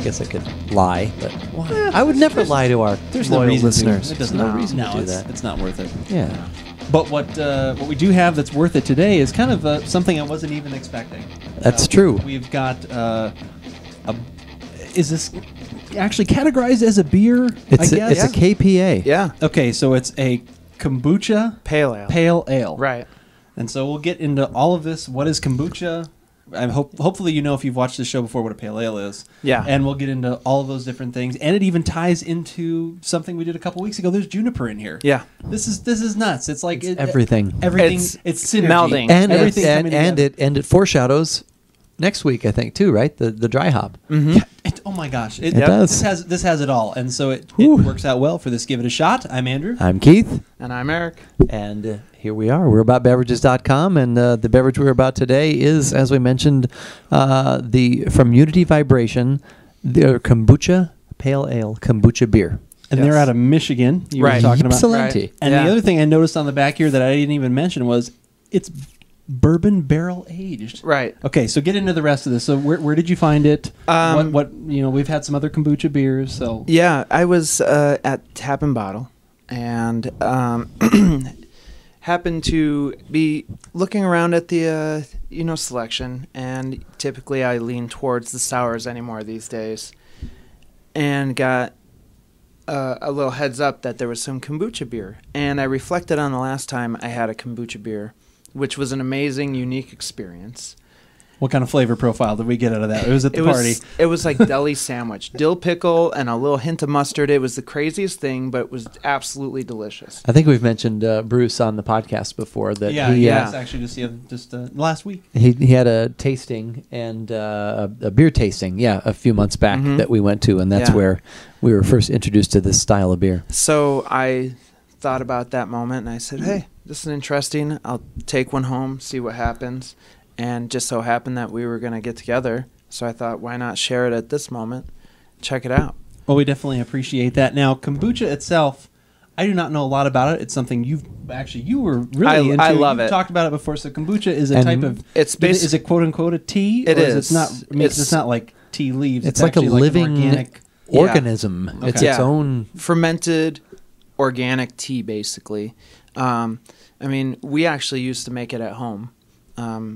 guess I could lie, but why? I would never lie to our loyal listeners. There's no reason to do that. It's not worth it. Yeah. But what we do have that's worth it today is kind of something I wasn't even expecting. That's true. We've got is this actually categorized as a beer? It's I guess? a KPA. Yeah. Okay, so it's a kombucha Pale ale. Right. And so we'll get into all of this. What is kombucha? Hopefully you know if you've watched the show before what a pale ale is. Yeah. And we'll get into all of those different things. And it even ties into something we did a couple weeks ago. There's juniper in here. Yeah. This is nuts. It's like everything. It's synergy. Melding. And everything it foreshadows next week, I think, too, right? The dry hop. Mm-hmm. Yeah, oh my gosh. It does. This has it all. And so it works out well for this Give It a Shot. I'm Andrew. I'm Keith. And I'm Eric. And here we are. We're AboutBeverages.com, and the beverage we're about today is, as we mentioned, from Unity Vibration, the kombucha pale ale kombucha beer. And they're out of Michigan. You were talking about. Right. And the other thing I noticed on the back here that I didn't even mention was it's bourbon barrel aged. Right. Okay, so get into the rest of this. So where did you find it? What we've had some other kombucha beers. So yeah, I was at Tap and Bottle, and happened to be looking around at the selection, and typically I lean towards the sours anymore these days, and got a little heads up that there was some kombucha beer, and I reflected on the last time I had a kombucha beer, which was an amazing, unique experience. what kind of flavor profile did we get out of that? It was at the party. It was like deli sandwich, dill pickle and a little hint of mustard. It was the craziest thing, but it was absolutely delicious. I think we've mentioned Bruce on the podcast before that it's actually just last week. He had a tasting and a beer tasting, a few months back that we went to, and that's where we were first introduced to this style of beer. So I thought about that moment, and I said, hey, this is interesting. I'll take one home, see what happens. And just so happened that we were going to get together. So I thought, why not share it at this moment? Check it out. Well, we definitely appreciate that. Now, kombucha itself, I do not know a lot about it. It's something you were really into. I love You've it. talked about it before. So kombucha is a type of, is it quote unquote a tea? It is. It's not. It's not like tea leaves. It's like a living organic organism. Okay. It's its own fermented organic tea, basically. We actually used to make it at home.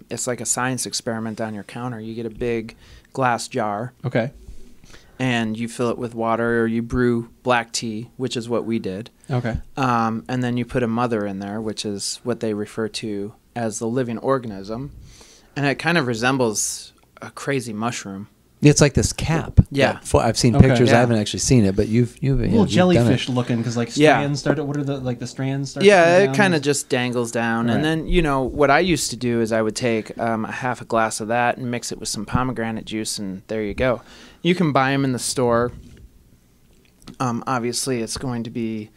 It's like a science experiment on your counter. You get a big glass jar. Okay. And you fill it with water, or you brew black tea, which is what we did. Okay. And then you put a mother in there, which is what they refer to as the living organism. And it kind of resembles a crazy mushroom. It's like this cap. Yeah. I've seen pictures. I haven't actually seen it, but you've a little jellyfish looking, because like strands started. What are the strands? Start it kind of just dangles down, right. And then what I used to do is I would take a half a glass of that and mix it with some pomegranate juice, and there you go. You can buy them in the store. Obviously, it's going to be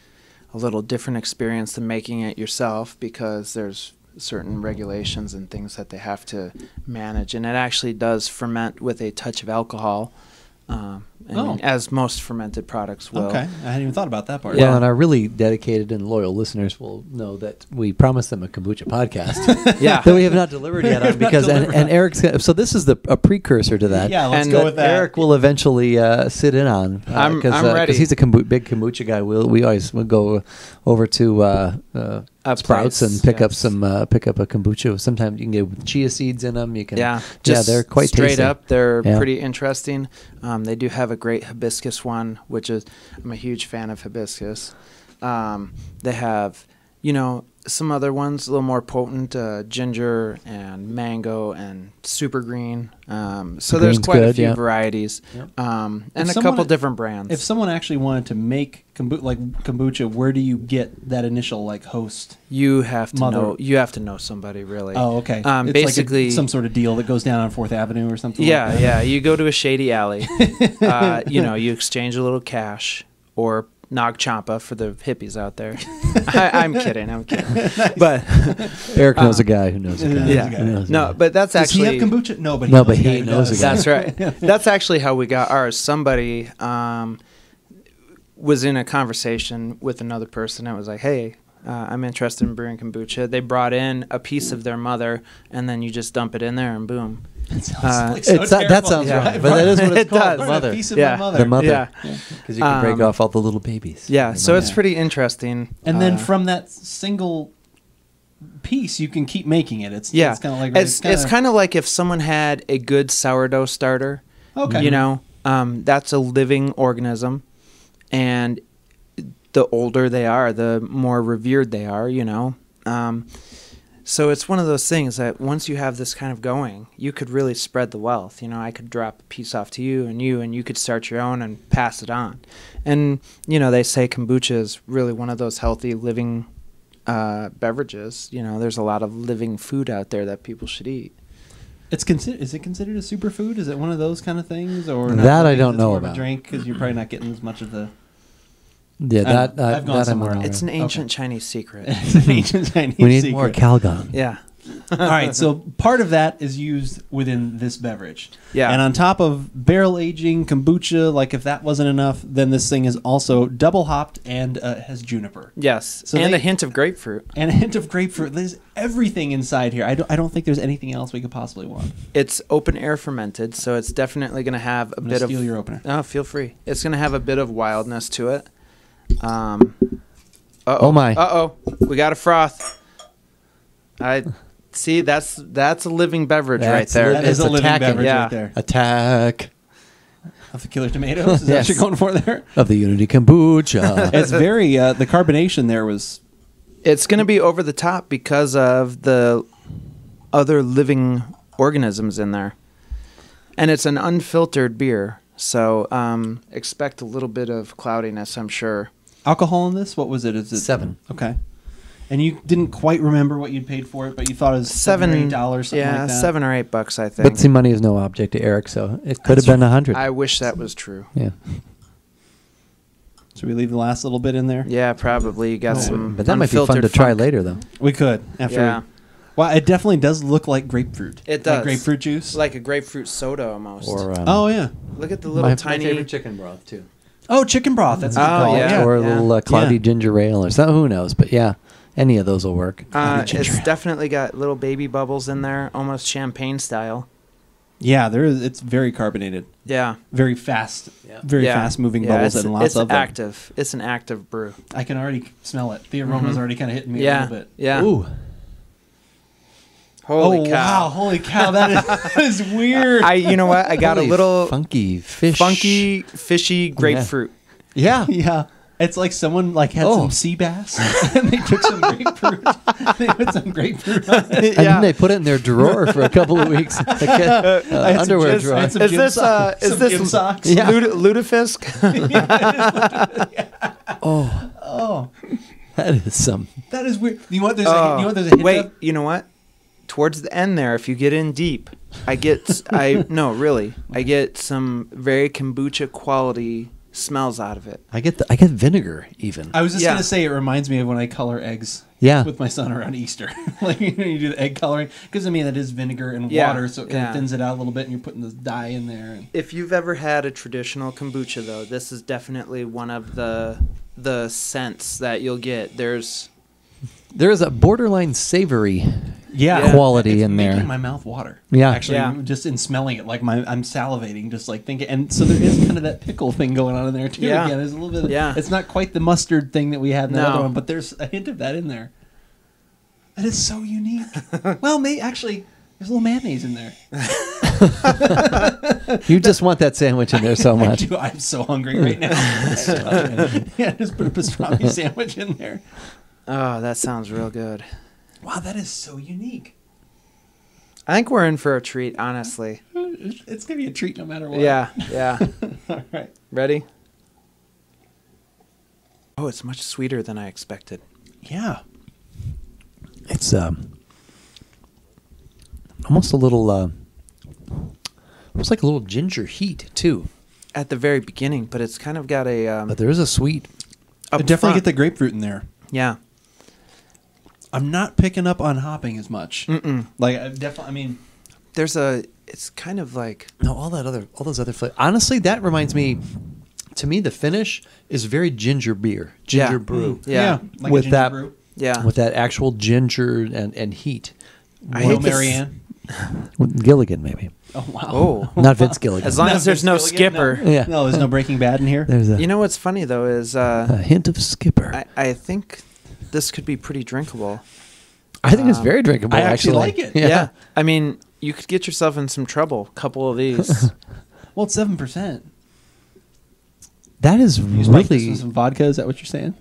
a little different experience than making it yourself, because there's certain regulations and things that they have to manage, and it actually does ferment with a touch of alcohol, as most fermented products will. Okay, I hadn't even thought about that part. Well, and our really dedicated and loyal listeners will know that we promised them a kombucha podcast. Yeah, that we have not delivered yet on, because and Eric's so this is a precursor to that. Yeah, let's go with that. Eric will eventually sit in on. I'm ready, because he's a big kombucha guy. We always would go over to Sprouts and pick up a kombucha. Sometimes you can get chia seeds in them. You can they're quite straight tasty. up. They're pretty interesting. They do have a great hibiscus one, which is, I'm a huge fan of hibiscus. They have some other ones a little more potent, ginger and mango and super green. So there's quite a few varieties, and a couple different brands. If someone actually wanted to make kombucha, where do you get that initial host? You have to know. You have to know somebody, really. Oh, okay. It's basically like some sort of deal that goes down on 4th Avenue or something. Yeah. You go to a shady alley. You exchange a little cash or Nag Champa for the hippies out there. I'm kidding. Nice. But Eric knows a guy who knows a guy. Yeah. No, but that's actually. Does he have kombucha? No, but he knows a guy. That's right. That's actually how we got ours. Somebody was in a conversation with another person and was like, hey, I'm interested in brewing kombucha. They brought in a piece of their mother, and then you just dump it in there and boom. It sounds like so That terrible. sounds Yeah. right, but that is what it's It called. does. The Or a mother. piece of Yeah. my mother. The mother. Yeah. Because you can break off all the little babies. Yeah, so it's Yeah. pretty interesting. And then from that single piece, you can keep making it. It's yeah, it's kind of like it's kind of like if someone had a good sourdough starter. okay. You know, that's a living organism, and the older they are, the more revered they are. You know, so it's one of those things that once you have this kind of going, you could really spread the wealth. You know, I could drop a piece off to you, and you could start your own and pass it on. And you know, they say kombucha is really one of those healthy living beverages. You know, there's a lot of living food out there that people should eat. Is it considered a superfood? Is it one of those kind of things, or That I because don't it's know more of a about. drink because you're probably not getting as much of the. Yeah, I've gone that I'm somewhere aware else. of. It's an ancient Chinese secret. It's an ancient Chinese We need secret. more Calgon. Yeah. All right, so part of that is used within this beverage. Yeah. And on top of barrel aging kombucha, like if that wasn't enough, then this thing is also double hopped and has juniper Yes. So and they- a hint of grapefruit. and a hint of grapefruit. There's everything inside here. I don't think there's anything else we could possibly want. It's open air fermented, so it's definitely going to have a I'm bit gonna of. steal your opener. Oh, feel free. It's going to have a bit of wildness to it. Oh, my. Uh-oh. We got a froth. I see that's a living beverage right That's there. That is It's a living attacking. beverage Yeah. right there. Attack Of the killer tomatoes? Is that Yes. what you're going for there? of the Unity Kombucha. It's very the carbonation there was It's going to be over the top because of the other living organisms in there. And it's an unfiltered beer, so expect a little bit of cloudiness, I'm sure. alcohol in this. What was it? Is it 7. Okay. And you didn't quite remember what you'd paid for it, but you thought it was $7 or $8, something yeah, like that. $7 or $8, I think. But see, money is no object to Eric, so it could have been 100. I wish that was true. Yeah, Should we leave the last little bit in there? Yeah, probably. You got some. but that might be fun unfiltered to try funk. later, though. We could. After. Yeah. Well, it definitely does look like grapefruit. It Like does. grapefruit juice. Like a grapefruit soda almost. Or oh yeah. Look at the little my tiny. favorite chicken broth too. Oh, chicken broth. That's what Oh, it's called. yeah. Or a little cloudy Yeah. ginger ale or something. Who knows? But yeah, any of those will work. It's definitely got little baby bubbles in there, almost champagne style. Yeah, there is. It's very carbonated. Yeah. Very fast. Yeah. Very Yeah. fast moving Yeah, bubbles it's, and lots it's of them. active. It's an active brew. I can already smell it. The aroma's already kind of hitting me a Yeah. little bit. Yeah. Ooh, Holy oh cow. wow! Holy cow! That is weird. You know what? I got Holy a little funky fish. funky, fishy grapefruit. Yeah. Yeah. It's like someone like had Oh. some sea bass and they took some grapefruit. They put some grapefruit on it. And then they put it in their drawer for a couple of weeks. Like I had some underwear gym- drawer. I had some Is gym this, socks- is some this gym socks? Yeah. Lutefisk? Oh, Oh, that is some. that is weird. You know what? There's a hint Wait, of? you know what? Towards the end there, if you get in deep, I get some very kombucha quality smells out of it. I get vinegar even. I was just Yeah. gonna say it reminds me of when I color eggs. Yeah. With my son around Easter, like you do the egg coloring, because I mean that is vinegar and Yeah, water, so it kind yeah. of thins it out a little bit, and you're putting the dye in there. And If you've ever had a traditional kombucha, though, this is definitely one of the scents that you'll get. There is a borderline savory quality it's in making there. my mouth water. Yeah. actually, Yeah. just in smelling it, like I'm salivating, just like thinking. And so there is kind of that pickle thing going on in there too. Yeah. Again, there's a little bit. Yeah. It's not quite the mustard thing that we had in the No. other one, but there's a hint of that in there. That is so unique. Well, actually, there's a little mayonnaise in there. You just want that sandwich in there so much. I do. I'm so hungry right now. Yeah, just put a pastrami sandwich in there. Oh, that sounds real good. Wow, that is so unique. I think we're in for a treat, honestly. It's gonna be a treat no matter what. Yeah, yeah. All right. Ready? Oh, it's much sweeter than I expected. Yeah. It's almost a little, almost like a little ginger heat too. At the very beginning, but it's kind of got a But there is a sweet. I up definitely front. get the grapefruit in there. Yeah. I'm not picking up on hopping as much. Mm-mm. Like I definitely, I mean, It's kind of like No, all those other flavors. Honestly, that reminds me. To me, the finish is very ginger beer, ginger Yeah. brew. Yeah. With ginger that- brew. yeah. with that actual ginger and heat. I Royal hate this- Marianne. Gilligan, maybe. Oh wow. Oh, Not Vince Gilligan. as long Not as there's no Vince Gilligan, Skipper. No. Yeah. No, there's no Breaking Bad in here. There's a, You know what's funny though is a hint of Skipper. I think this could be pretty drinkable. I think it's very drinkable. I actually like it. Yeah. I mean, you could get yourself in some trouble. A couple of these. Well, it's 7%. That is You spike this really. with some vodka. Is that what you're saying?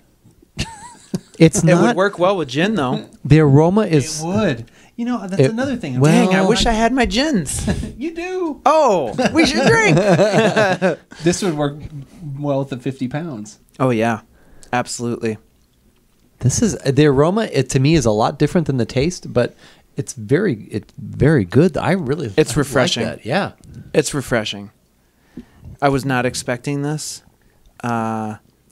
It's It not. would work well with gin though. The aroma is. It would. You know, that's It- another thing. well- Dang, I wish I had my gins. You do. Oh, we should drink. This would work well with the 50 pounds. Oh yeah, absolutely. This is the aroma. It to me is a lot different than the taste, but it's very good. I really. It's like refreshing. that. Yeah. It's refreshing. I was not expecting this.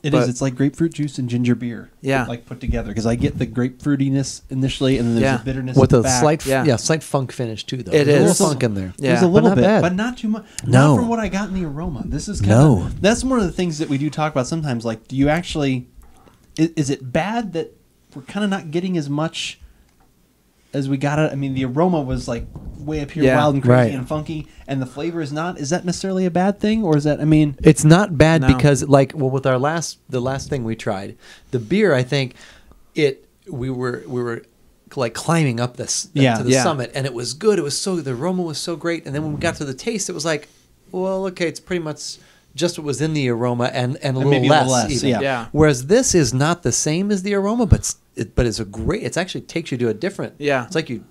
It But- is. It's like grapefruit juice and ginger beer. Yeah. Like put together. Because I get the grapefruitiness initially, and then there's Yeah. the bitterness With at a the back. slight, Yeah. slight funk finish too, though. It There's a is. little funk in there. Yeah. There's a But little not bit, bad. but not too much. No. Not from what I got in the aroma. This is kind No. of, that's one of the things that we do talk about sometimes. Like, do you actually? Is it bad that we're kind of not getting as much as we got it? I mean, the aroma was like way up here, Yeah. wild and crazy Right. and funky, and the flavor is not. Is that necessarily a bad thing, or is that? I mean, It's not bad No. because, like, well, with our the last thing we tried, the beer, I think we were like climbing up this Yeah. to the Yeah. summit, and it was good. It was the aroma was so great, and then when we got to the taste, it was like, well, okay, it's pretty much just what was in the aroma and a little maybe a less, little less, even. yeah. Yeah. Whereas this is not the same as the aroma, but it's a great. It actually takes you to a different. Yeah. It's like you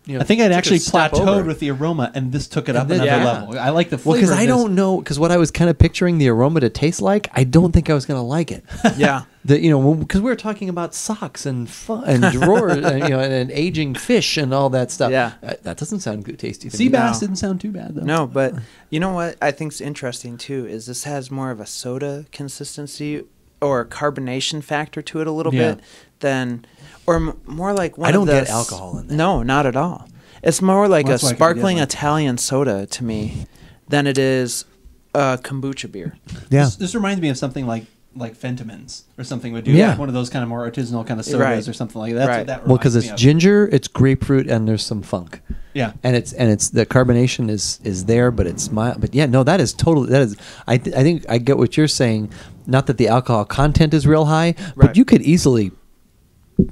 know. I think I'd took a actually step plateaued over. with the aroma, and this took it up And then- another yeah. level. I like the Well, flavor. because of I this. don't know, because what I was kind of picturing the aroma to taste like, I don't think I was going to like it. Yeah. Because we were talking about socks and and drawers, and, and aging fish and all that stuff. Yeah. That doesn't sound good, tasty. to Sea me. bass No. didn't sound too bad though. No, but you know what I think's interesting too is this has more of a soda consistency or carbonation factor to it a little Yeah. bit than, or more like one. I don't of the get alcohol in that. No, not at all. It's more like Well, a that's why I couldn't sparkling get one. Italian soda to me than it is a kombucha beer. Yeah. This reminds me of something like Fentimans or something would do. Yeah. Like one of those kind of more artisanal kind of sodas Right. or something like that. That's Right. what that Well, because reminds it's me of. ginger, it's grapefruit, and there's some funk. Yeah. And it's the carbonation is there, but it's mild. But yeah, no, that is totally that is. I think I get what you're saying. Not that the alcohol content is real high, but Right. you could easily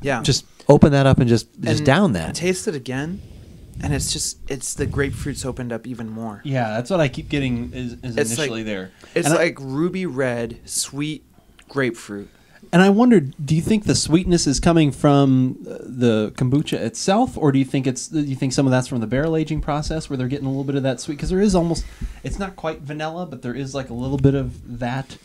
Yeah. just open that up and just And down that. Taste it again, and it's the grapefruit's opened up even more. Yeah, that's what I keep getting is It's initially like- there. It's And I- like ruby red, sweet grapefruit. And I wondered, do you think the sweetness is coming from the kombucha itself, or do you think some of that's from the barrel aging process where they're getting a little bit of that sweet? Because there is almost, it's not quite vanilla, but there is like a little bit of that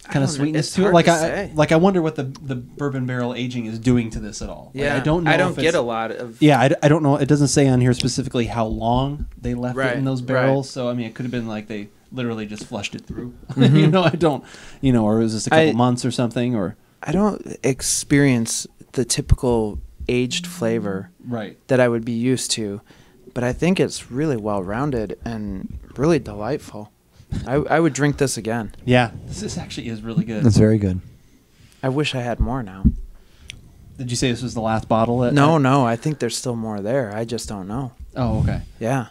kind of don't know. sweetness It's to it. hard Like to I say. like I wonder what the bourbon barrel aging is doing to this at all. Like, Yeah, I don't know. I don't if get it's- a lot of. Yeah, I don't know. It doesn't say on here specifically how long they left it Right, in those right. barrels. So I mean, it could have been like they literally just flushed it through. Mm-hmm. I don't. Or was this a couple months or something? Or I don't experience the typical aged flavor right. that I would be used to, but I think it's really well rounded and really delightful. I would drink this again. Yeah, this actually is really good. That's very good. I wish I had more now. Did you say this was the last bottle? No, I think there's still more there. I just don't know. Oh, okay. Yeah.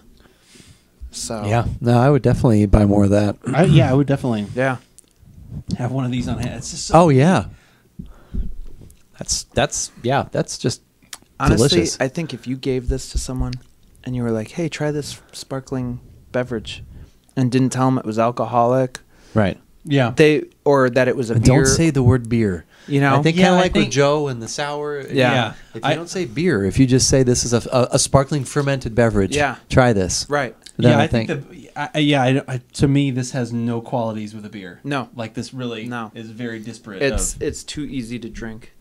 So Yeah, no, I would definitely buy more of that. I would definitely yeah. have one of these on hand. It's just so Oh yeah, that's just Honestly, delicious. I think if you gave this to someone and you were like, "Hey, try this sparkling beverage," and didn't tell them it was alcoholic, right. yeah. or that it was a And beer, don't say the word beer. you know, I think Yeah, kind of I like think- with Joe and the sour. Yeah. If you don't say beer, if you just say this is a sparkling fermented beverage, Yeah. try this. right? Then Yeah, I I think to me this has no qualities with a beer. No. Like this really No. is very disparate. It's too easy to drink.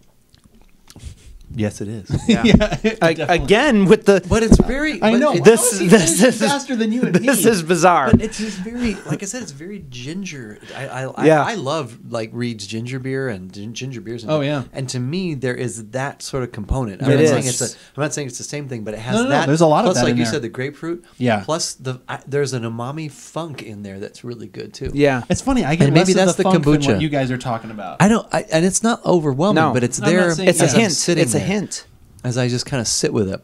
Yes, it is. Yeah. Definitely. Again with the But it's very. I but know. it- This- How is he this finishing is- faster than you and this me? is bizarre. But it's just very, like I said, it's very ginger. Yeah. I love like Reed's ginger beer and ginger beers. And Oh, yeah. And to me, there is that sort of component. It not is. saying I'm not saying it's the same thing, but it has No, that. there's a lot of plus, that like in you there. said, the grapefruit. Yeah. Plus there's an umami funk in there that's really good too. yeah. It's funny. I get And maybe less that's of the the funk than kombucha. what you guys are talking about. And it's not overwhelming, No. but it's I'm not there. saying- It's a as I'm hint. sitting It's a there, hint. as I just kind of sit with it.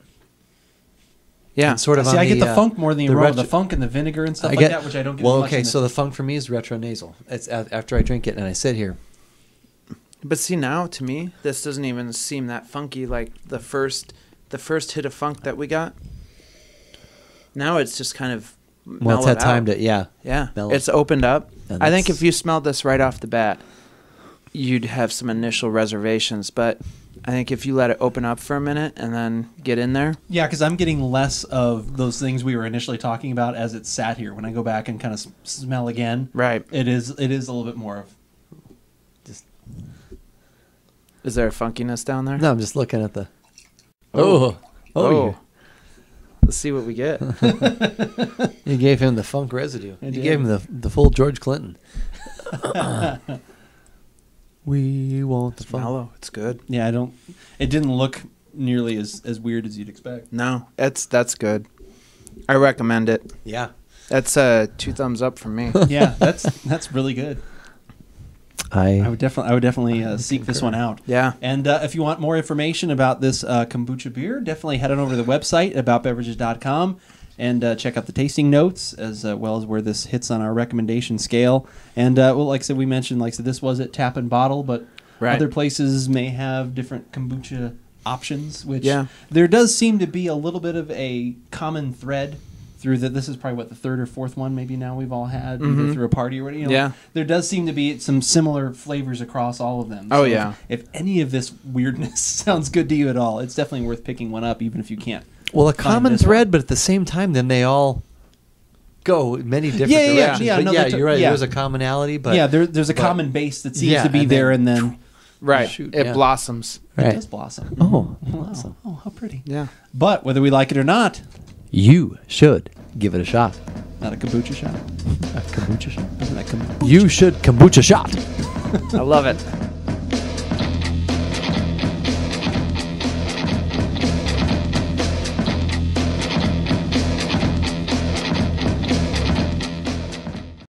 Yeah. And sort of See, on I get the funk more than the aroma, the retro- funk and the vinegar and stuff I like get, that, which I don't get. well, as much okay, in so the funk for me is retronasal. It's after I drink it and I sit here. But see, now to me, this doesn't even seem that funky like the first hit of funk that we got. Now it's just kind of Well, it's mellowed had time out. to, yeah. Yeah, mellow. it's opened up. And I think that's- if you smelled this right off the bat, you'd have some initial reservations. But I think if you let it open up for a minute and then get in there, Yeah, because I'm getting less of those things we were initially talking about as it sat here. When I go back and kind of smell again, right? it is a little bit more of just. Is there a funkiness down there? No, I'm just looking at the. Oh. Oh. Let's see what we get. You gave him the funk residue. I You did. gave him the full George Clinton. We want the It's funk. mellow. It's good. Yeah, I don't. It didn't look nearly as weird as you'd expect. No, that's good. I recommend it. Yeah. That's 2 thumbs up from me. Yeah, that's really good. I would definitely seek this one out. Yeah. And if you want more information about this kombucha beer, definitely head on over to the website, AboutBeverages.com, and check out the tasting notes as well as where this hits on our recommendation scale. And well, like I said, we mentioned, like I said, this was at Tap and Bottle, but Right. other places may have different kombucha options, which Yeah. there does seem to be a little bit of a common thread through that. This is probably what the third or fourth one maybe now we've all had either through a party or whatever. Yeah. There does seem to be some similar flavors across all of them. Oh, So yeah. If any of this weirdness sounds good to you at all, it's definitely worth picking one up, even if you can't. Well, a find common this thread, but at the same time, then they all go in many different Yeah, directions. yeah, But no, yeah, they're you're right. yeah. There's a commonality, but yeah, there's a but- common base that seems Yeah, to be and there, then- and then Right. Shoot, it yeah. blossoms. it right. does blossom. Oh, Wow. awesome. Oh, how pretty. Yeah. But whether we like it or not, You should give it a shot. not a kombucha shot. A kombucha shot. Isn't that kombucha? You should kombucha shot. I love it.